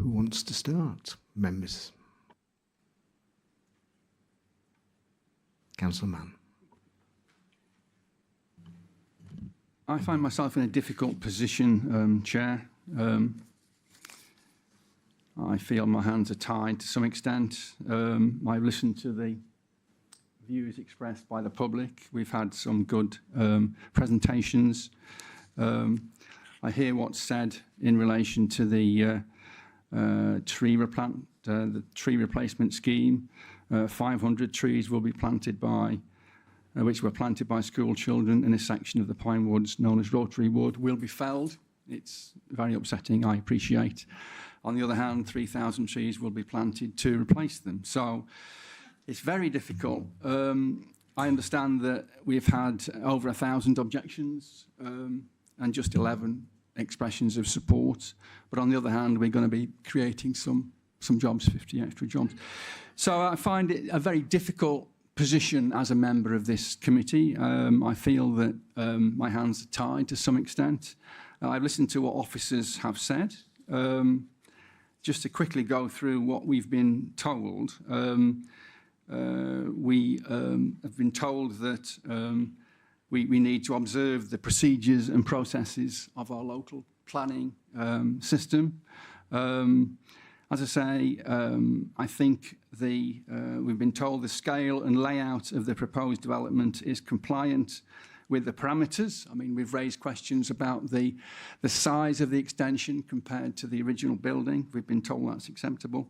who wants to start? Members? Councillor Mann. I find myself in a difficult position, Chair. I feel my hands are tied to some extent. I've listened to the views expressed by the public. We've had some good presentations. I hear what's said in relation to the tree replacement scheme. 500 trees will be planted by, which were planted by school children in a section of the pine woods known as Rotary Wood, will be felled. It's very upsetting, I appreciate. On the other hand, 3,000 trees will be planted to replace them. So it's very difficult. I understand that we've had over 1,000 objections and just 11 expressions of support. But on the other hand, we're going to be creating some jobs, 50 extra jobs. So I find it a very difficult position as a member of this committee. I feel that my hands are tied to some extent. I've listened to what officers have said. Just to quickly go through what we've been told, we have been told that we need to observe the procedures and processes of our local planning system. As I say, I think we've been told the scale and layout of the proposed development is compliant with the parameters. I mean, we've raised questions about the size of the extension compared to the original building. We've been told that's acceptable.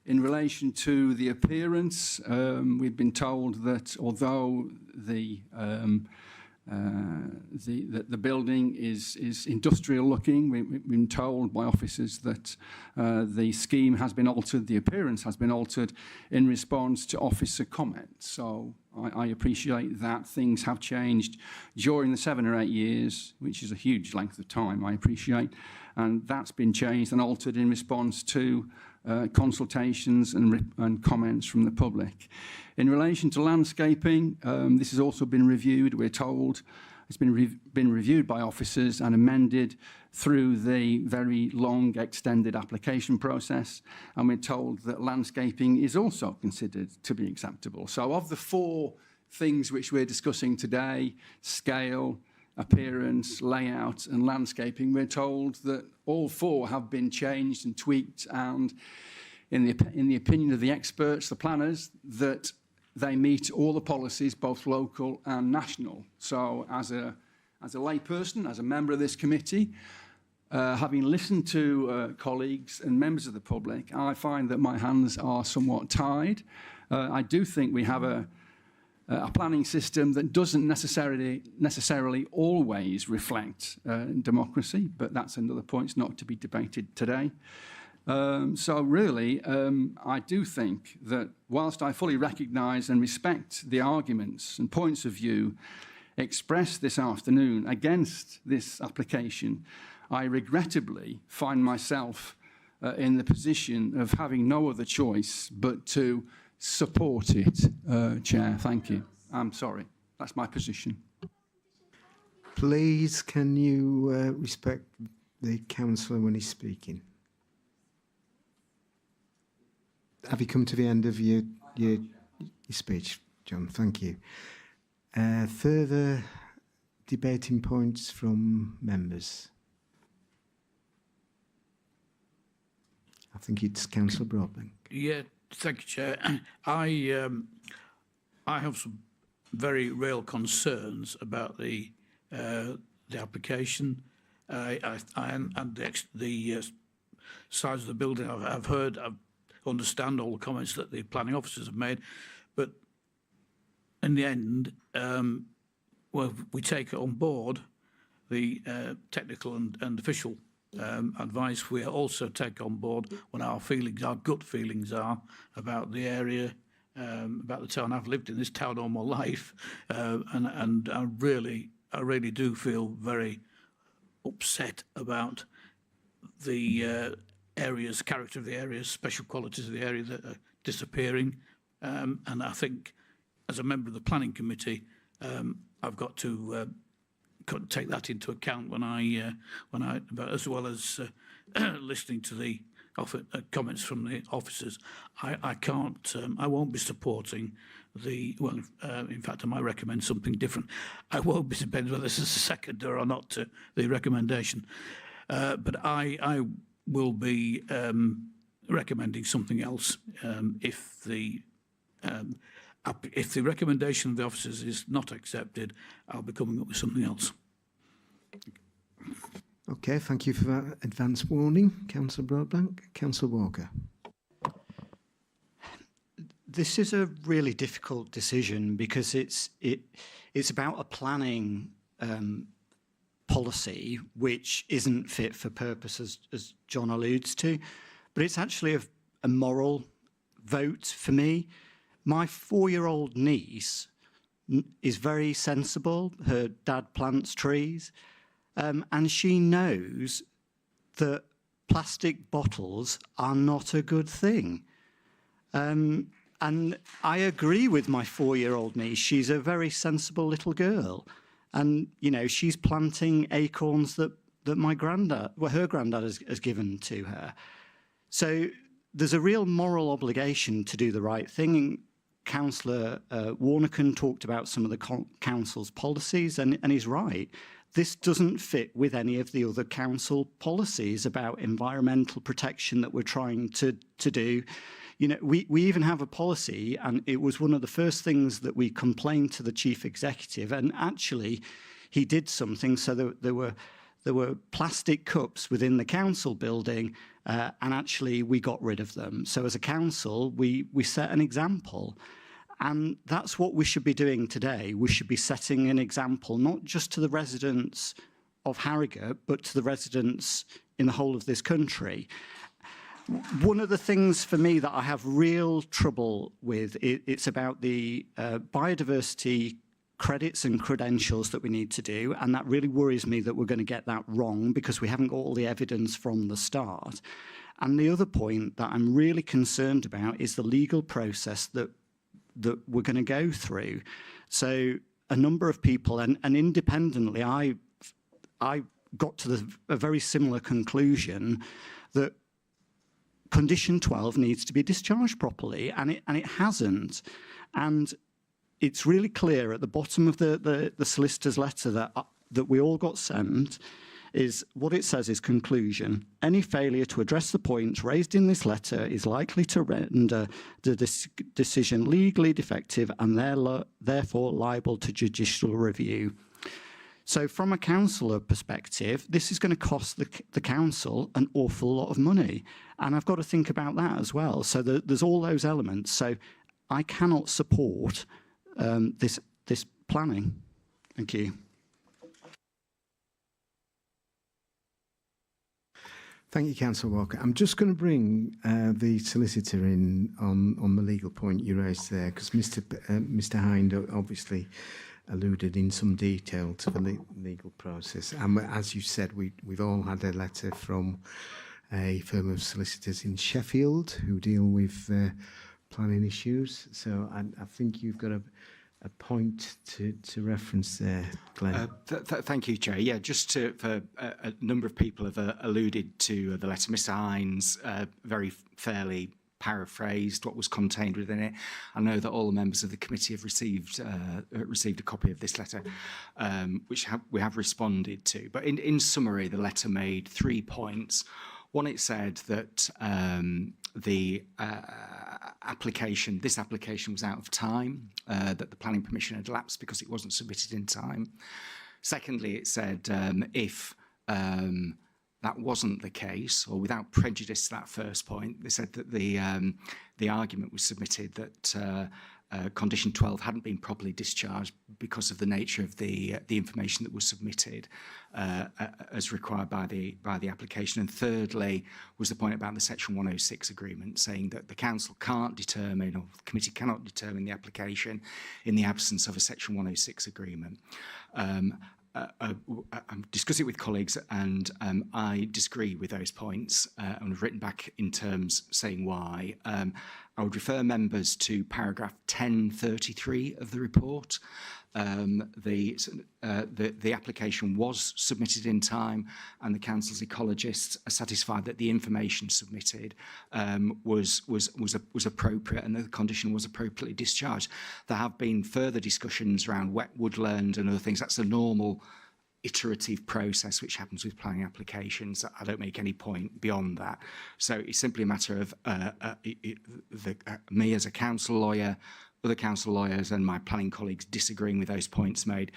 In relation to the appearance, we've been told that although the building is industrial looking, we've been told by officers that the scheme has been altered, the appearance has been altered in response to officer comments. So I appreciate that things have changed during the 7 or 8 years, which is a huge length of time, I appreciate. And that's been changed and altered in response to consultations and comments from the public. In relation to landscaping, this has also been reviewed, we're told. It's been reviewed by officers and amended through the very long extended application process, and we're told that landscaping is also considered to be acceptable. So of the 4 things which we're discussing today, scale, appearance, layout and landscaping, we're told that all 4 have been changed and tweaked, and in the opinion of the experts, the planners, that they meet all the policies, both local and national. So as a layperson, as a member of this committee, having listened to colleagues and members of the public, I find that my hands are somewhat tied. I do think we have a planning system that doesn't necessarily always reflect democracy, but that's another point, it's not to be debated today. So really, I do think that whilst I fully recognise and respect the arguments and points of view expressed this afternoon against this application, I regrettably find myself in the position of having no other choice but to support it, Chair. Thank you. I'm sorry. That's my position. Please, can you respect the councillor when he's speaking? Have you come to the end of your speech, John? Thank you. Further debating points from members? I think it's Councillor Broadbent. Yeah, thank you, Chair. I have some very real concerns about the application and the size of the building. I understand all the comments that the planning officers have made, but in the end, well, we take on board the technical and official advice. We also take on board what our gut feelings are about the area, about the town. I've lived in this town all my life, and I really do feel very upset about the character of the areas, special qualities of the area that are disappearing. And I think, as a member of the planning committee, I've got to take that into account when I as well as listening to the comments from the officers, I can't, I won't be supporting the, well, in fact, I might recommend something different. I won't be, depends whether this is a seconder or not to the recommendation. But I will be recommending something else if the recommendation of the officers is not accepted. I'll be coming up with something else. Okay, thank you for that advance warning, Councillor Broadblank. Councillor Walker. This is a really difficult decision because it's about a planning policy which isn't fit for purpose, as John alludes to, but it's actually a moral vote for me. My 4-year-old niece is very sensible. Her dad plants trees. And she knows that plastic bottles are not a good thing. And I agree with my 4-year-old niece. She's a very sensible little girl. And, you know, she's planting acorns that my granddad, well, her granddad has given to her. So there's a real moral obligation to do the right thing. Councillor Warnecan talked about some of the council's policies, and he's right. This doesn't fit with any of the other council policies about environmental protection that we're trying to do. You know, we even have a policy, and it was one of the first things that we complained to the chief executive, and actually he did something. So there were plastic cups within the council building, and actually we got rid of them. So as a council, we set an example. And that's what we should be doing today. We should be setting an example, not just to the residents of Harrogate, but to the residents in the whole of this country. One of the things for me that I have real trouble with, it's about the biodiversity credits and credentials that we need to do. And that really worries me that we're going to get that wrong because we haven't got all the evidence from the start. And the other point that I'm really concerned about is the legal process that we're going to go through. So a number of people, and independently, I got to a very similar conclusion that condition 12 needs to be discharged properly, and it hasn't. And it's really clear at the bottom of the solicitor's letter that we all got sent, is what it says is conclusion. Any failure to address the points raised in this letter is likely to render the decision legally defective and therefore liable to judicial review. So from a councillor perspective, this is going to cost the council an awful lot of money. And I've got to think about that as well. So there's all those elements. So I cannot support this planning. Thank you. Thank you, Councillor Walker. I'm just going to bring the solicitor in on the legal point you raised there, because Mr. Hind obviously alluded in some detail to the legal process. And as you said, we've all had a letter from a firm of solicitors in Sheffield who deal with planning issues. So I think you've got a point to reference there, Glenn. Thank you, Chair. Yeah, just for a number of people have alluded to the letter. Mr. Hines very fairly paraphrased what was contained within it. I know that all the members of the committee have received a copy of this letter, which we have responded to. But in summary, the letter made 3 points. One, it said that this application was out of time, that the planning permission had lapsed because it wasn't submitted in time. Secondly, it said if that wasn't the case, or without prejudice to that first point, they said that the argument was submitted that condition 12 hadn't been properly discharged because of the nature of the information that was submitted as required by the application. And thirdly was the point about the Section 106 agreement, saying that the council can't determine, or the committee cannot determine the application in the absence of a Section 106 agreement. I'm discussing it with colleagues, and I disagree with those points, and have written back in terms saying why. I would refer members to paragraph 1033 of the report. The application was submitted in time, and the council's ecologists are satisfied that the information submitted was appropriate and that the condition was appropriately discharged. There have been further discussions around wet woodland and other things. That's a normal iterative process which happens with planning applications. I don't make any point beyond that. So it's simply a matter of me as a council lawyer, other council lawyers and my planning colleagues disagreeing with those points made.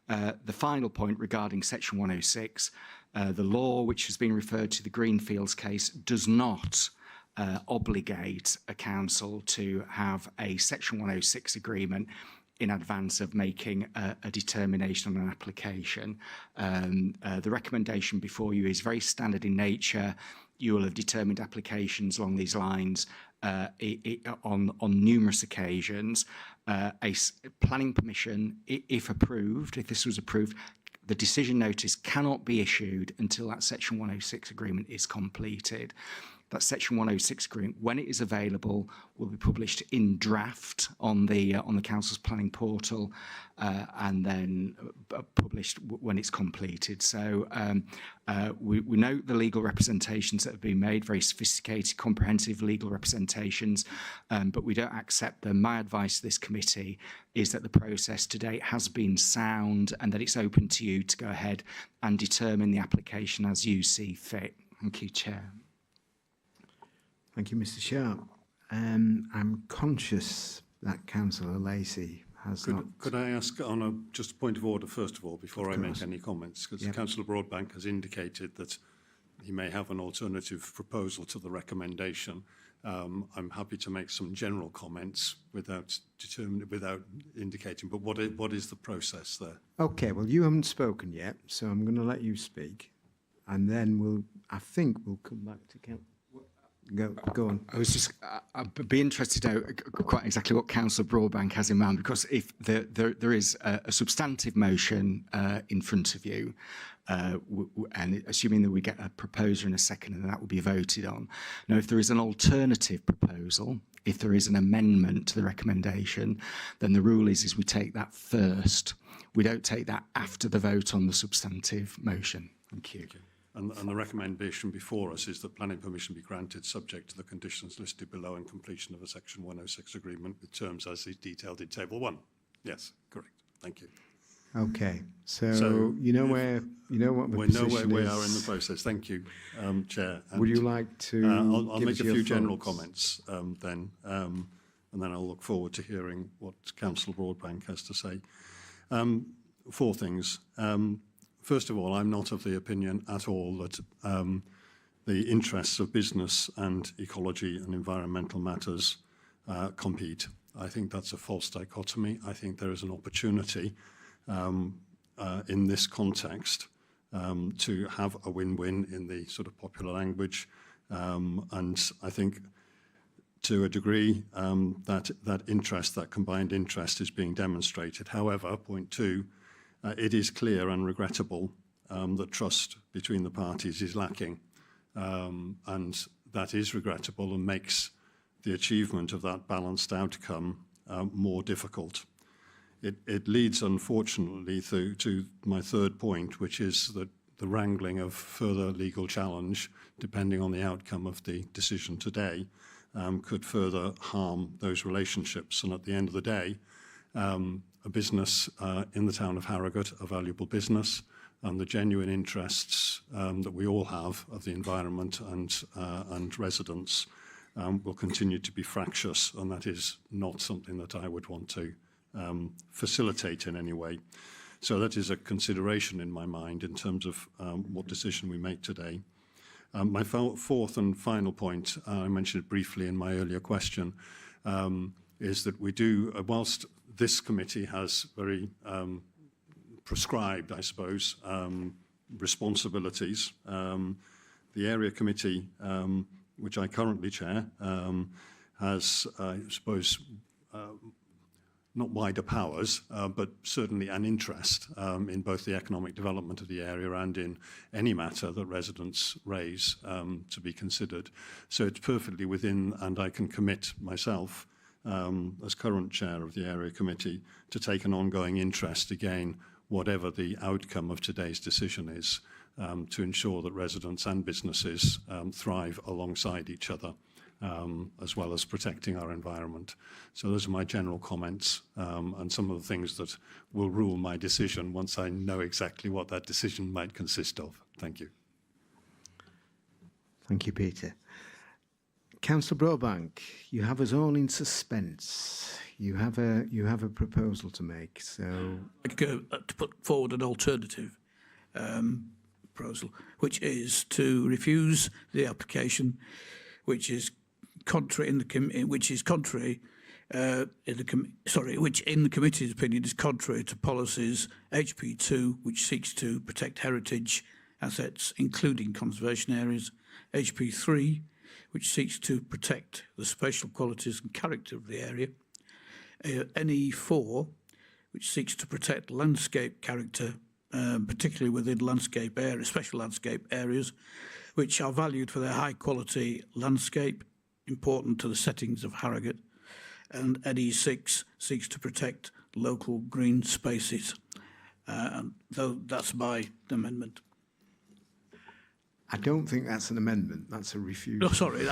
The final point regarding Section 106, the law which has been referred to, the Greenfields case, does not obligate a council to have a Section 106 agreement in advance of making a determination on an application. The recommendation before you is very standard in nature. You will have determined applications along these lines on numerous occasions. A planning permission, if approved, if this was approved, the decision notice cannot be issued until that Section 106 agreement is completed. That Section 106 agreement, when it is available, will be published in draft on the council's planning portal, and then published when it's completed. So we note the legal representations that have been made, very sophisticated, comprehensive legal representations, but we don't accept them. My advice to this committee is that the process to date has been sound and that it's open to you to go ahead and determine the application as you see fit. Thank you, Chair. Thank you, Mr. Sharp. I'm conscious that Councillor Lacey has not... Could I ask on just a point of order, first of all, before I make any comments? Because Yep. Councillor Broadbank has indicated that he may have an alternative proposal to the recommendation. I'm happy to make some general comments without indicating, but what is the process there? Okay, well, you haven't spoken yet, so I'm going to let you speak, and then I think we'll come back to Councillor. Go on. I'd be interested to know quite exactly what Councillor Broadbank has in mind, because if there is a substantive motion in front of you, and assuming that we get a proposer in a second, and that will be voted on. Now, if there is an alternative proposal, if there is an amendment to the recommendation, then the rule is we take that first. We don't take that after the vote on the substantive motion. Thank you. Okay. And the recommendation before us is that planning permission be granted subject to the conditions listed below and completion of a Section 106 agreement with terms as is detailed in Table 1. Yes, correct. Thank you. Okay, so you know what the we position know where we is. are in the process. Thank you, Chair. And, Would you like to I'll give make us a your few general thoughts? comments then, and then I'll look forward to hearing what Councillor Broadbank has to say. 4 things. First of all, I'm not of the opinion at all that the interests of business and ecology and environmental matters compete. I think that's a false dichotomy. I think there is an opportunity in this context to have a win-win in the sort of popular language. And I think to a degree that interest, that combined interest is being demonstrated. However, point 2, it is clear and regrettable that trust between the parties is lacking. And that is regrettable and makes the achievement of that balanced outcome more difficult. It leads, unfortunately, to my 3rd point, which is that the wrangling of further legal challenge, depending on the outcome of the decision today, could further harm those relationships. And at the end of the day, a business in the town of Harrogate, a valuable business, and the genuine interests that we all have of the environment and residents will continue to be fractious, and that is not something that I would want to facilitate in any way. So that is a consideration in my mind in terms of what decision we make today. My 4th and final point, I mentioned it briefly in my earlier question, is that we do, whilst this committee has very prescribed, I suppose, responsibilities, the area committee, which I currently chair, has, I suppose, not wider powers, but certainly an interest in both the economic development of the area and in any matter that residents raise to be considered. So it's perfectly within, and I can commit myself as current chair of the area committee, to take an ongoing interest, again, whatever the outcome of today's decision is, to ensure that residents and businesses thrive alongside each other, as well as protecting our environment. So those are my general comments, and some of the things that will rule my decision once I know exactly what that decision might consist of. Thank you. Thank you, Peter. Councillor Broadbank, you have us all in suspense. You have a proposal to make, so I'd go to put forward an alternative proposal, which is to refuse the application, which in the committee's opinion is contrary to policies HP2, which seeks to protect heritage assets, including conservation areas, HP3, which seeks to protect the spatial qualities and character of the area, NE4, which seeks to protect landscape character, particularly within landscape areas, special landscape areas, which are valued for their high quality landscape, important to the settings of Harrogate, and NE6 seeks to protect local green spaces. And that's my amendment. I don't think that's an amendment, that's a refusal. No, sorry,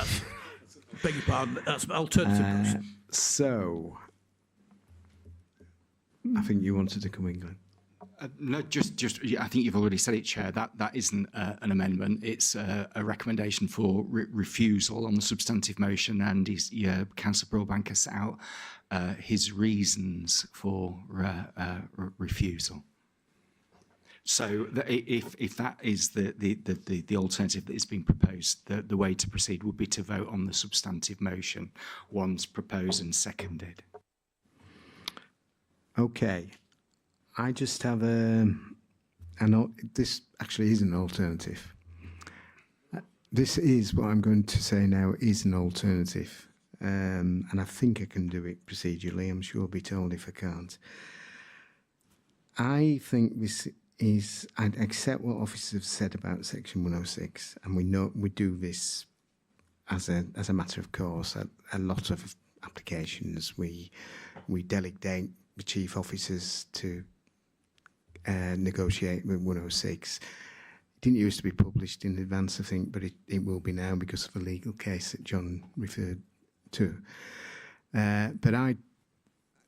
beg your pardon, that's my alternative motion. So, I think you wanted to come in, Glenn. No, just. I think you've already said it, Chair. That isn't an amendment. It's a recommendation for refusal on the substantive motion, and Councillor Broadbank has set out his reasons for refusal. So if that is the alternative that is being proposed, the way to proceed would be to vote on the substantive motion once proposed and seconded. Okay. I just have this actually is an alternative. This is what I'm going to say now is an alternative. And I think I can do it procedurally. I'm sure I'll be told if I can't. I think this is, I'd accept what officers have said about Section 106, and we know we do this as a matter of course. A lot of applications we delegate the chief officers to negotiate with 106. It didn't used to be published in advance, I think, but it will be now because of a legal case that John referred to. But I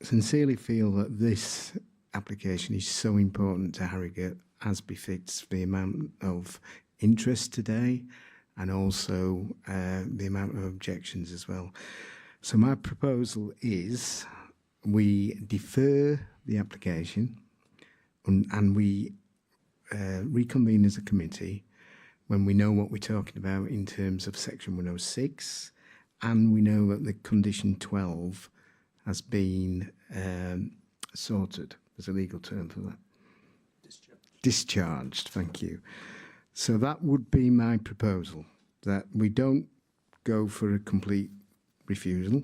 sincerely feel that this application is so important to Harrogate, as befits the amount of interest today and also the amount of objections as well. So my proposal is we defer the application and we reconvene as a committee when we know what we're talking about in terms of Section 106, and we know that the condition 12 has been sorted. There's a legal term for that. Discharged, thank you. So that would be my proposal, that we don't go for a complete refusal,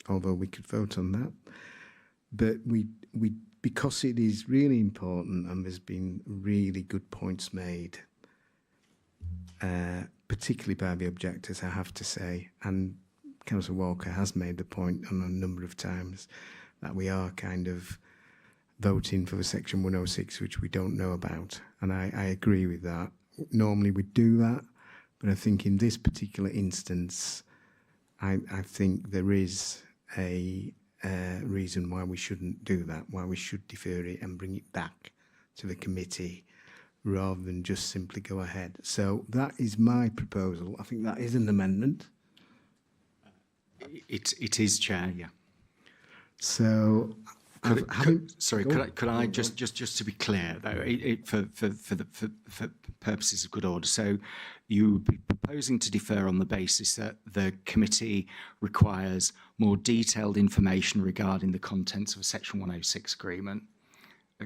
although we could vote on that, but we because it is really important and there's been really good points made, particularly by the objectors, I have to say, and Councillor Walker has made the point on a number of times that we are kind of voting for the Section 106, which we don't know about, and I agree with that. Normally we do that, but I think in this particular instance, I think there is a reason why we shouldn't do that, why we should defer it and bring it back to the committee rather than just simply go ahead. So that is my proposal. I think that is an amendment. It is, Chair, yeah. So could I just to be clear though, for purposes of good order, so you would be proposing to defer on the basis that the committee requires more detailed information regarding the contents of a Section 106 agreement.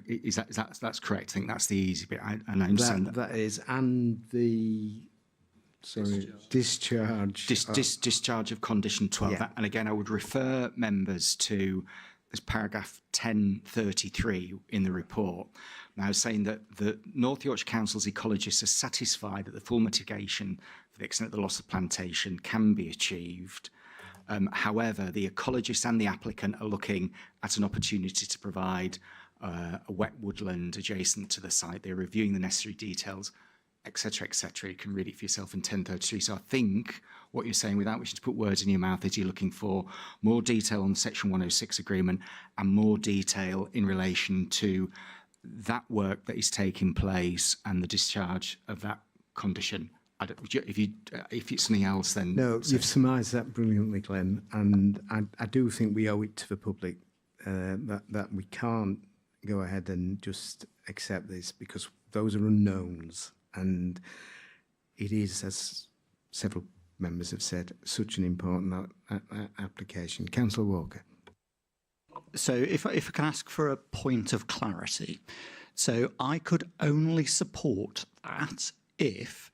Is that's correct? I think that's the easy bit. And I understand that is, and the discharge. Discharge of condition 12. Yeah. And again, I would refer members to this paragraph 1033 in the report, now saying that the North Yorkshire Council's ecologists are satisfied that the full mitigation for the extent of the loss of plantation can be achieved, However, the ecologist and the applicant are looking at an opportunity to provide a wet woodland adjacent to the site. They're reviewing the necessary details, etc., etc. You can read it for yourself in 1033. So I think what you're saying, without wishing to put words in your mouth, is you're looking for more detail on the Section 106 agreement and more detail in relation to that work that is taking place and the discharge of that condition. If it's something else, then... No, you've surmised that brilliantly, Glenn, and I do think we owe it to the public that we can't go ahead and just accept this, because those are unknowns, and it is, as several members have said, such an important application. Councillor Walker. So if I can ask for a point of clarity. So I could only support that if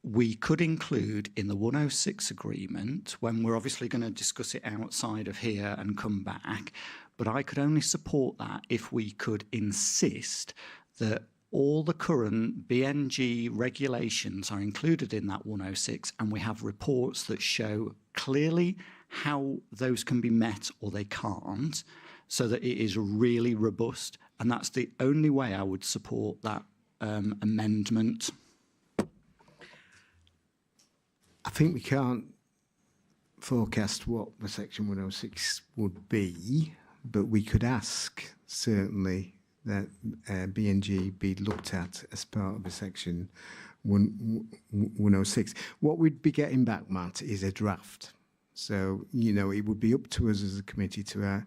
we could include in the 106 agreement, when we're obviously going to discuss it outside of here and come back, but I could only support that if we could insist that all the current BNG regulations are included in that 106, and we have reports that show clearly how those can be met or they can't, so that it is really robust. And that's the only way I would support that amendment. I think we can't forecast what the Section 106 would be, but we could ask, certainly, that BNG be looked at as part of the Section 106. What we'd be getting back, Matt, is a draft. So, you know, it would be up to us as a committee to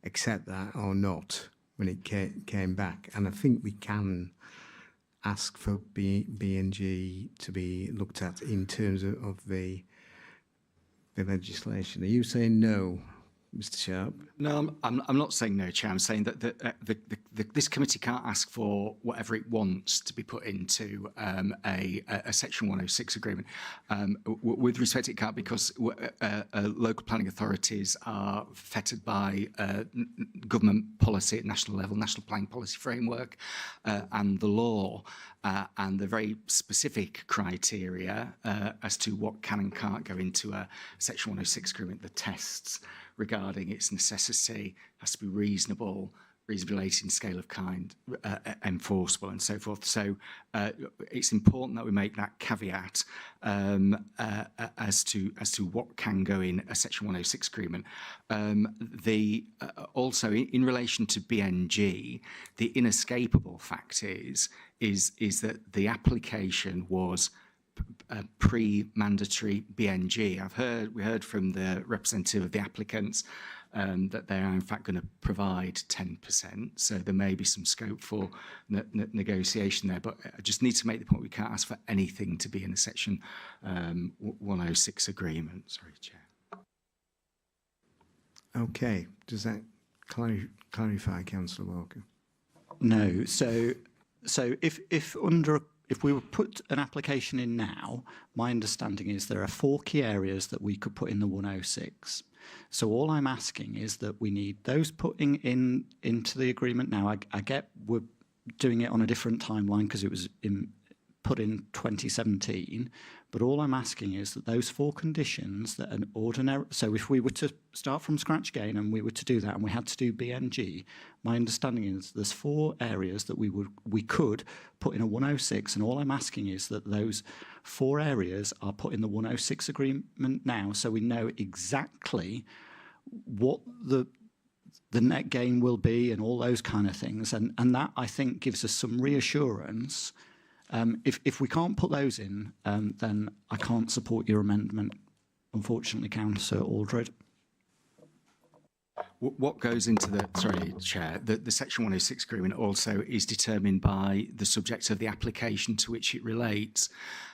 accept that or not when it came back. And I think we can ask for BNG to be looked at in terms of the legislation. Are you saying no, Mr. Sharp? No, I'm not saying no, Chair. I'm saying that this committee can't ask for whatever it wants to be put into a Section 106 agreement. With respect, it can't, because local planning authorities are fettered by government policy at national level, national planning policy framework, and the law, and the very specific criteria as to what can and can't go into a Section 106 agreement, the tests regarding its necessity, has to be reasonable, related in scale of kind, enforceable, and so forth. So it's important that we make that caveat as to what can go in a Section 106 agreement. Also, in relation to BNG, the inescapable fact is that the application was pre-mandatory BNG. We heard from the representative of the applicants that they are in fact going to provide 10%. So there may be some scope for negotiation there. But I just need to make the point, we can't ask for anything to be in a Section 106 agreement. Sorry, Chair. Okay. Does that clarify, Councillor Walker? No. So if we would put an application in now, my understanding is there are 4 key areas that we could put in the 106. So all I'm asking is that we need those putting into the agreement now. I get we're doing it on a different timeline because it was put in 2017, but all I'm asking is that those 4 conditions that an ordinary, so if we were to start from scratch again and we were to do that and we had to do BNG, my understanding is there's 4 areas that we could put in a 106, and all I'm asking is that those 4 areas are put in the 106 agreement now, so we know exactly what the net gain will be and all those kind of things, and that I think gives us some reassurance. If we can't put those in, then I can't support your amendment, unfortunately, Councillor Aldred. What goes into the, sorry, Chair, the Section 106 agreement also is determined by the subject of the application to which it relates.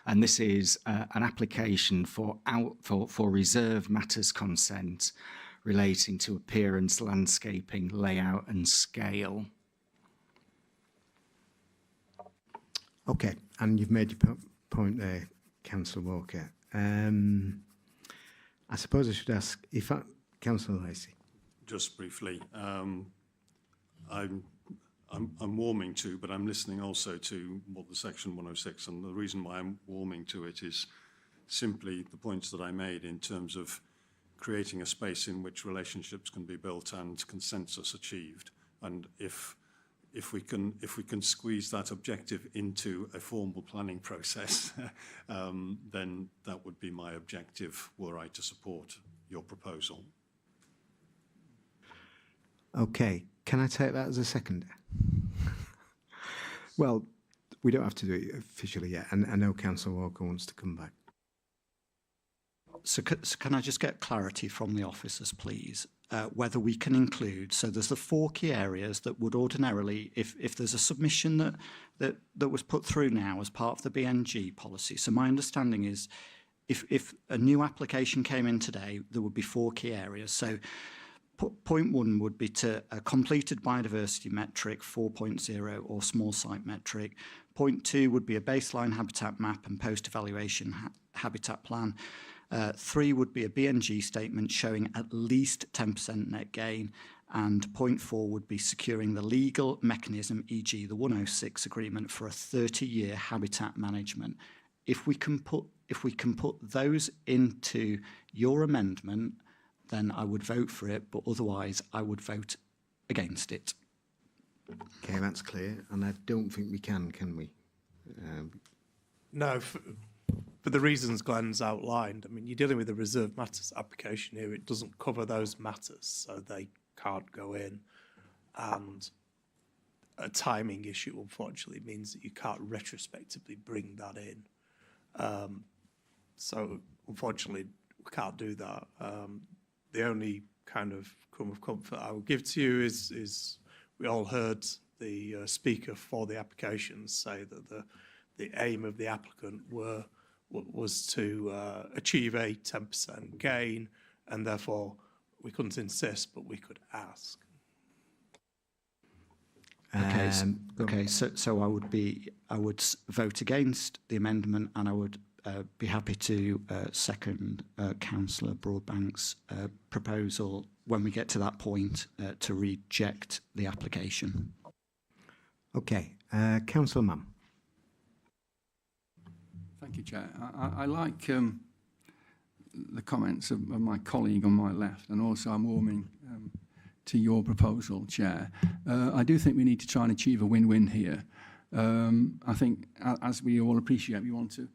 And this is an application for reserved matters consent relating to appearance, landscaping, layout and scale. Okay, and you've made your point there, Councillor Walker. I suppose I should ask, Councillor Lacey. Just briefly, I'm warming to, but I'm listening also to what the Section 106, and the reason why I'm warming to it is simply the points that I made in terms of creating a space in which relationships can be built and consensus achieved. And if we can squeeze that objective into a formal planning process, then that would be my objective were I to support your proposal. Okay, can I take that as a second? Well, we don't have to do it officially yet, and I know Councillor Walker wants to come back. So can I just get clarity from the officers, please, whether we can include, so there's the 4 key areas that would ordinarily, if there's a submission that was put through now as part of the BNG policy, so my understanding is if a new application came in today, there would be 4 key areas. So point 1 would be to a completed biodiversity metric 4.0 or small site metric. Point 2 would be a baseline habitat map and post-evaluation habitat plan. 3 would be a BNG statement showing at least 10% net gain, and point 4 would be securing the legal mechanism, e.g. the 106 agreement for a 30-year habitat management. If we can put those into your amendment, then I would vote for it, but otherwise I would vote against it. Okay, that's clear, and I don't think we can we? No, for the reasons Glenn's outlined. I mean, you're dealing with a reserved matters application here. It doesn't cover those matters, so they can't go in. And a timing issue, unfortunately, means that you can't retrospectively bring that in. So, unfortunately, we can't do that. The only kind of crumb of comfort I will give to you is we all heard the speaker for the applications say that the aim of the applicant was to achieve a 10% gain, and therefore we couldn't insist, but we could ask. Okay, so I would vote against the amendment, and I would be happy to second Councillor Broadbank's proposal when we get to that point to reject the application. Okay, Councillor Mann. Thank you, Chair. I like the comments of my colleague on my left, and also I'm warming to your proposal, Chair. I do think we need to try and achieve a win-win here. I think, as we all appreciate, we want to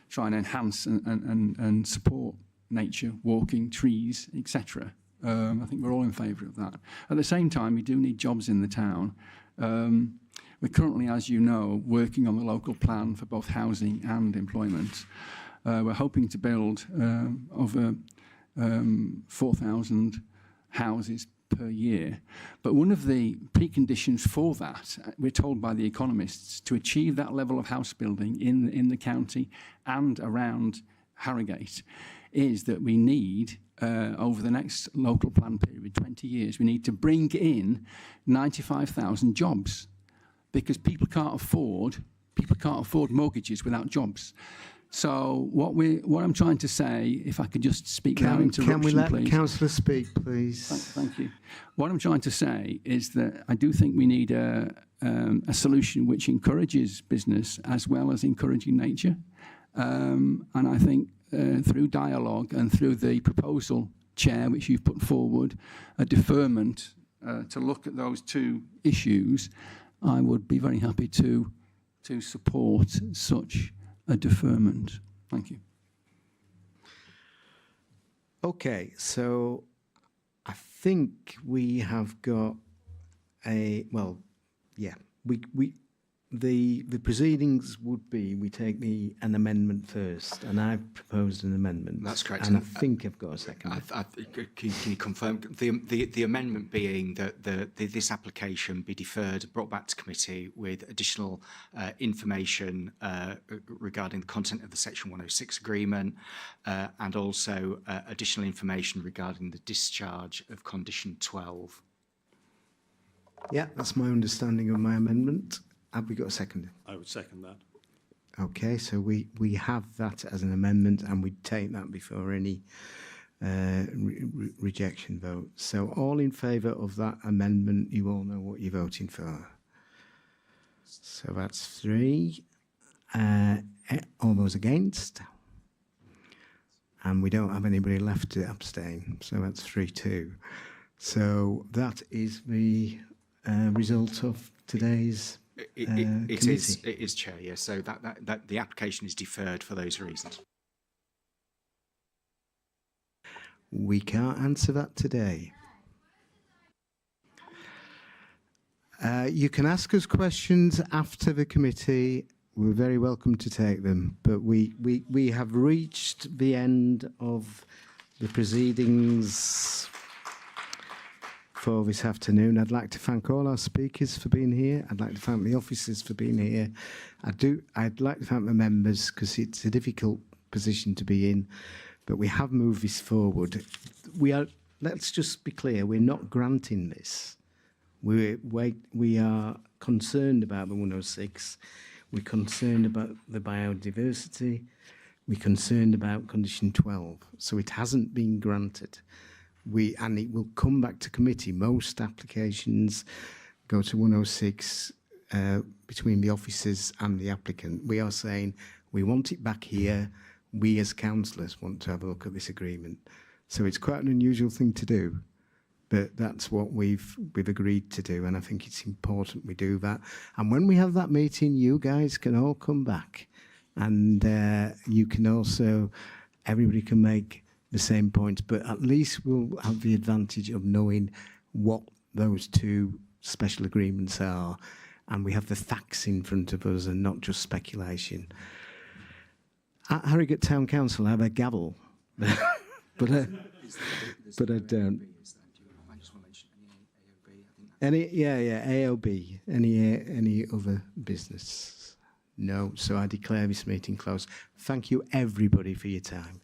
try and enhance and support nature, walking, trees, etc. I think we're all in favour of that. At the same time, we do need jobs in the town. We're currently, as you know, working on the local plan for both housing and employment. We're hoping to build over 4,000 houses per year. But one of the preconditions for that, we're told by the economists, to achieve that level of house building in the county and around Harrogate, is that we need, over the next local plan period, 20 years, we need to bring in 95,000 jobs, because people can't afford mortgages without jobs. So what I'm trying to say, if I could just speak without interruption, can we let please. Councillor speak, please? Thank you. What I'm trying to say is that I do think we need a solution which encourages business as well as encouraging nature. And I think through dialogue and through the proposal, Chair, which you've put forward, a deferment to look at those two issues, I would be very happy to support such a deferment. Thank you. Okay, so I think we have got the proceedings would be we take an amendment first, and I've proposed an amendment. That's correct. And I think I've got a second. Can you confirm the amendment being that this application be deferred, brought back to committee with additional information regarding the content of the Section 106 agreement, and also additional information regarding the discharge of Condition 12? Yeah, that's my understanding of my amendment. Have we got a second? I would second that. Okay, so we have that as an amendment, and we take that before any rejection vote. So all in favour of that amendment, you all know what you're voting for. So that's 3. All those against? and we don't have anybody left to abstain, so that's 3-2. So that is the result of today's It committee. is, Chair, yes. So that the application is deferred for those reasons. We can't answer that today. You can ask us questions after the committee. We're very welcome to take them, but we have reached the end of the proceedings for this afternoon. I'd like to thank all our speakers for being here. I'd like to thank the officers for being here. I'd like to thank the members, because it's a difficult position to be in, but we have moved this forward. Let's just be clear, we're not granting this. We are concerned about the 106. We're concerned about the biodiversity. We're concerned about condition 12. So it hasn't been granted. And it will come back to committee. Most applications go to 106 between the officers and the applicant. We are saying we want it back here. We as councillors want to have a look at this agreement. So it's quite an unusual thing to do. But that's what we've agreed to do, and I think it's important we do that. And when we have that meeting, you guys can all come back, and you can also, everybody can make the same points, but at least we'll have the advantage of knowing what those two special agreements are, and we have the facts in front of us and not just speculation. At Harrogate Town Council, I have a gavel, but I don't. AOB. Any other business? No. So I declare this meeting closed. Thank you, everybody, for your time.